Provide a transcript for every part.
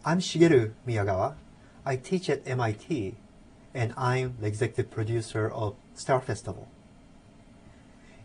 I'm Shigeru Miyagawa. I teach at MIT, and I'm the executive producer of Star Festival.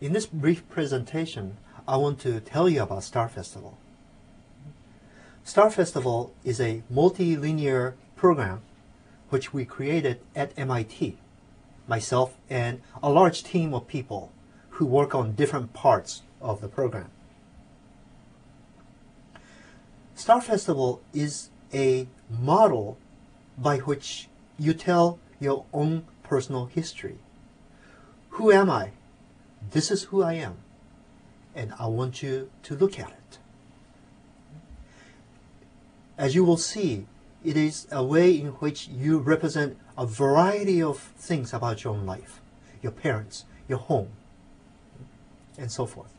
In this brief presentation, I want to tell you about Star Festival. Star Festival is a multilinear program which we created at MIT, myself and a large team of people who work on different parts of the program. Star Festival is a model by which you tell your own personal history. Who am I? This is who I am, and I want you to look at it. As you will see, it is a way in which you represent a variety of things about your own life, your parents, your home, and so forth.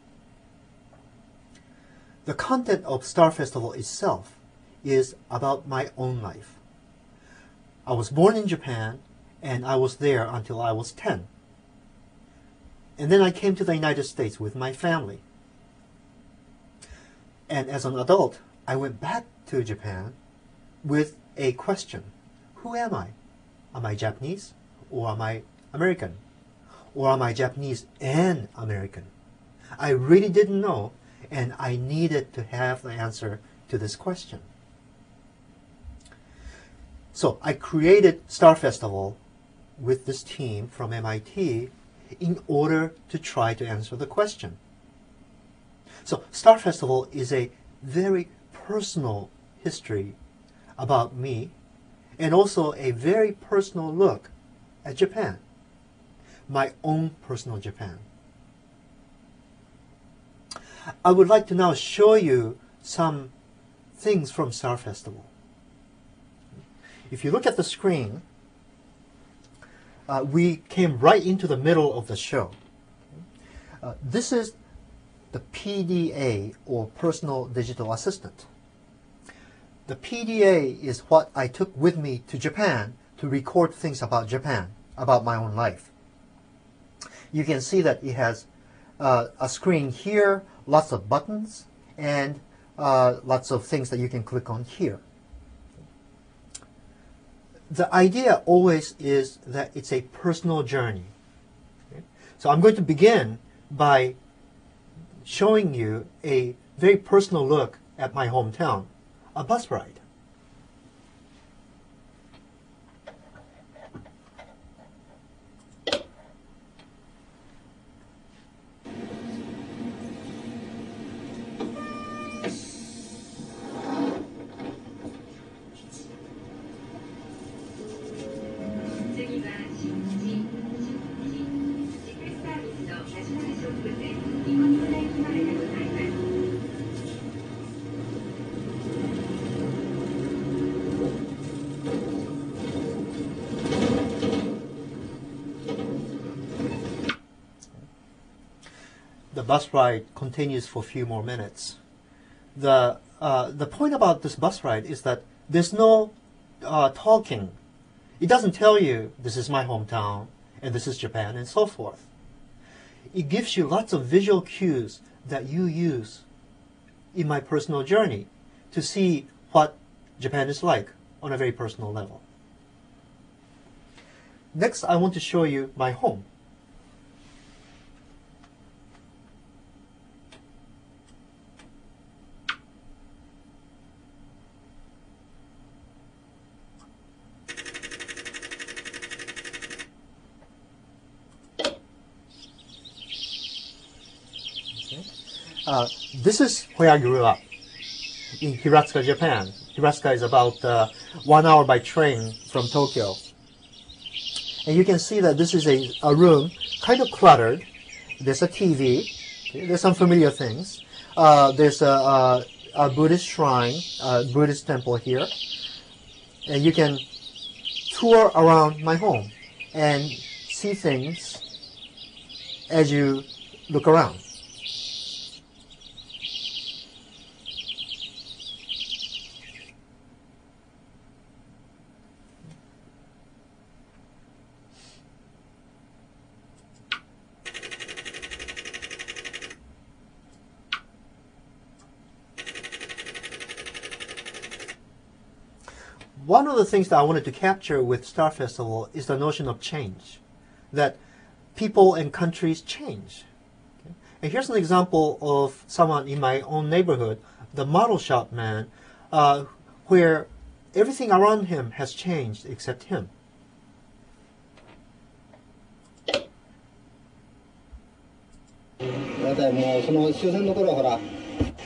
The content of Star Festival itself is about my own life. I was born in Japan, and I was there until I was 10. And then I came to the United States with my family. And as an adult, I went back to Japan with a question. Who am I? Am I Japanese, or am I American? Or am I Japanese and American? I really didn't know, and I needed to have the answer to this question. So I created Star Festival with this team from MIT in order to try to answer the question. So Star Festival is a very personal history about me, and also a very personal look at Japan, my own personal Japan. I would like to now show you some things from Star Festival. If you look at the screen, we came right into the middle of the show. This is the PDA, or Personal Digital Assistant. The PDA is what I took with me to Japan to record things about Japan, about my own life. You can see that it has a screen here, lots of buttons, and lots of things that you can click on here. The idea always is that it's a personal journey. Okay? So I'm going to begin by showing you a very personal look at my hometown, a bus ride. The bus ride continues for a few more minutes. The point about this bus ride is that there's no talking. It doesn't tell you this is my hometown and this is Japan and so forth. It gives you lots of visual cues that you use in my personal journey to see what Japan is like on a very personal level. Next, I want to show you my home. This is where I grew up, in Hiratsuka, Japan. Hiratsuka is about 1 hour by train from Tokyo. And you can see that this is a room, kind of cluttered. There's a TV. Okay? There's some familiar things. There's a Buddhist shrine, a Buddhist temple here. And you can tour around my home and see things as you look around. one of the things that I wanted to capture with Star Festival is the notion of change, that people and countries change. Okay? And here's an example of someone in my own neighborhood, the model shop man, where everything around him has changed except him. だってもうその終戦の頃ほら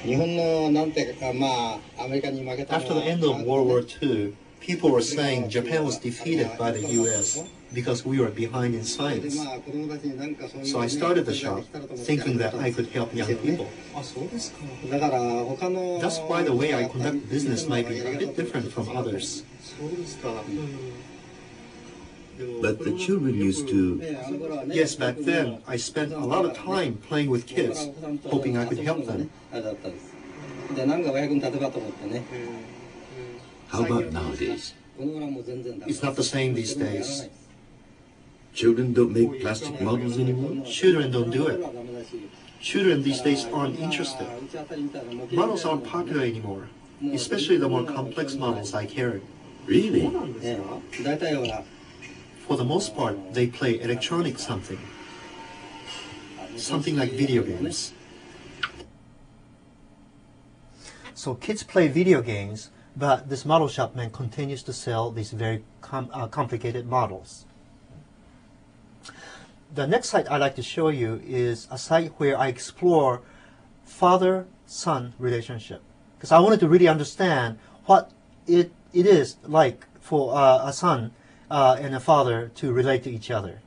日本のなんてかまあアメリカに負けた After the end of World War II, people were saying Japan was defeated by the US because we were behind in science. So I started the shop thinking that I could help young people. That's why the way I conduct business might be a bit different from others. But the children used to... Yes, back then I spent a lot of time playing with kids, hoping I could help them. How about nowadays? It's not the same these days. Children don't make plastic models anymore? Children don't do it. Children these days aren't interested. Models aren't popular anymore, especially the more complex models I carry. Really? For the most part, they play electronic something. Something like video games. So kids play video games, but this model shop man continues to sell these very complicated models. The next site I'd like to show you is a site where I explore father-son relationship. Because I wanted to really understand what it is like for a son and a father to relate to each other.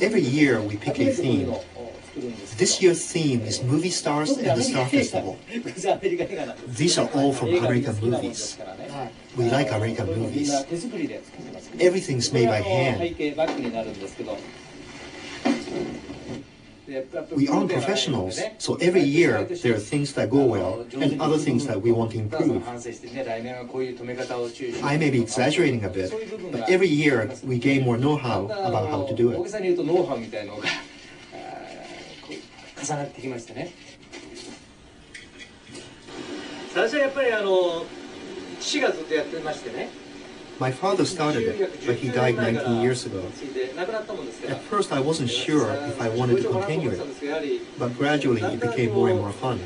Every year we pick a theme. This year's theme is movie stars and the Star Festival. These are all from American movies. We like American movies. Everything's made by hand. We aren't professionals, so every year there are things that go well and other things that we want to improve. I may be exaggerating a bit, but every year we gain more know-how about how to do it. My father started it, but he died 19 years ago. At first I wasn't sure if I wanted to continue it, but gradually it became more and more fun.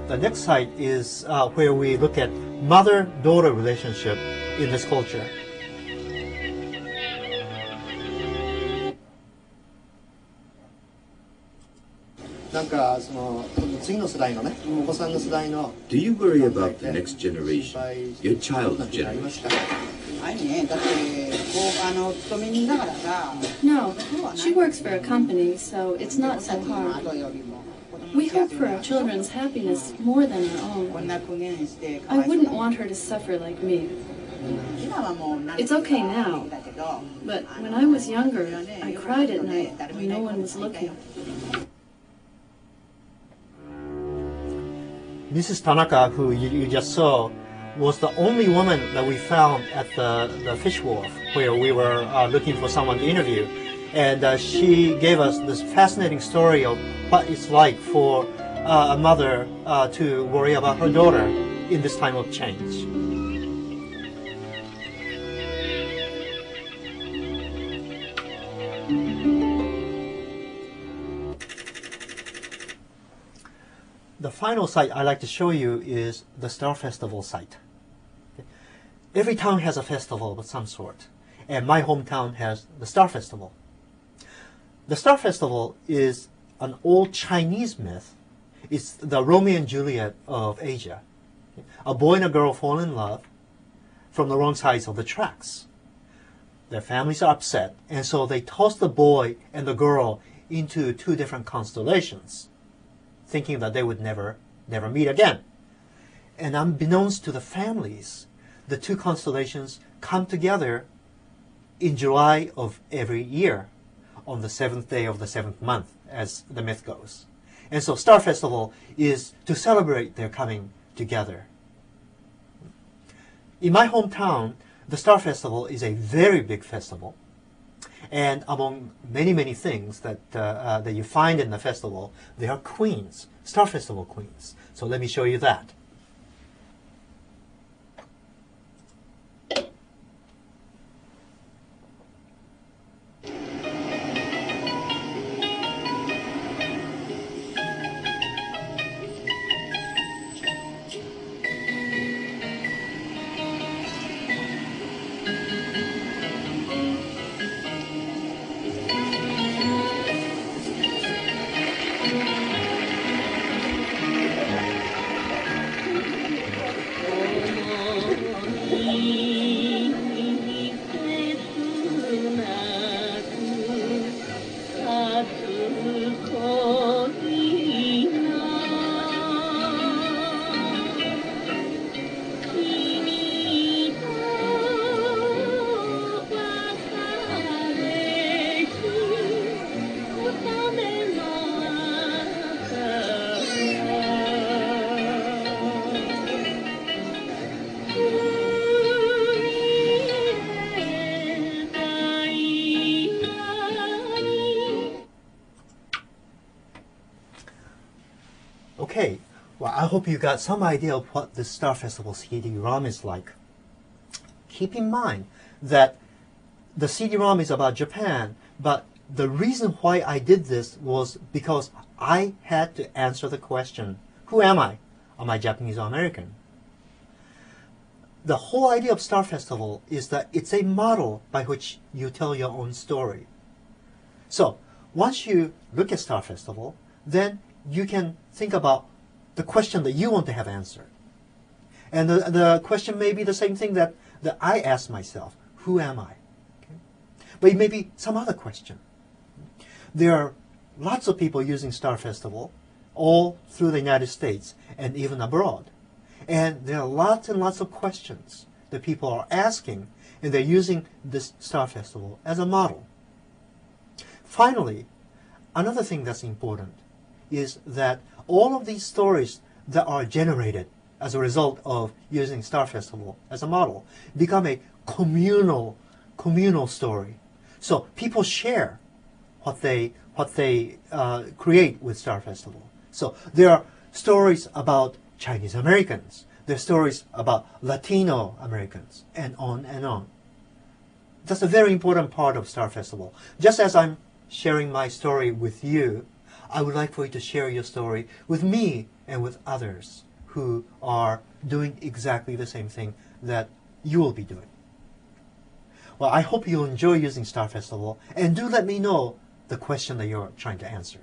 The next site is where we look at mother-daughter relationship in this culture. Do you worry about the next generation, your child's generation? No, she works for a company, so it's not so hard. We hope for our children's happiness more than our own. I wouldn't want her to suffer like me. It's okay now, but when I was younger, I cried at night when no one was looking. Mrs. Tanaka, who you just saw, was the only woman that we found at the fish wharf where we were looking for someone to interview. And she gave us this fascinating story of what it's like for a mother to worry about her daughter in this time of change. The final site I'd like to show you is the Star Festival site. Every town has a festival of some sort, and my hometown has the Star Festival. The Star Festival is an old Chinese myth. It's the Romeo and Juliet of Asia. A boy and a girl fall in love from the wrong sides of the tracks. their families are upset, and so they toss the boy and the girl into two different constellations, thinking that they would never meet again. And unbeknownst to the families, the two constellations come together in July of every year, on the 7th day of the 7th month, as the myth goes. And so Star Festival is to celebrate their coming together. In my hometown, the Star Festival is a very big festival. And among many, many things that you find in the festival, there are queens, Star Festival queens. So let me show you that. Okay, well, I hope you got some idea of what the Star Festival CD-ROM is like. Keep in mind that the CD-ROM is about Japan, but the reason why I did this was because I had to answer the question, who am I? Am I Japanese or American? The whole idea of Star Festival is that it's a model by which you tell your own story. So, once you look at Star Festival, then you can think about the question that you want to have answered. And the question may be the same thing that I ask myself, who am I? Okay? But it may be some other question. There are lots of people using Star Festival all through the United States and even abroad. And there are lots and lots of questions that people are asking, and they're using this Star Festival as a model. Finally, another thing that's important is that all of these stories that are generated as a result of using Star Festival as a model become a communal story. So people share what they create with Star Festival. So there are stories about Chinese Americans, there are stories about Latino Americans, and on and on. That's a very important part of Star Festival. Just as I'm sharing my story with you, I would like for you to share your story with me and with others who are doing exactly the same thing that you will be doing. Well, I hope you'll enjoy using Star Festival, and do let me know the question that you're trying to answer.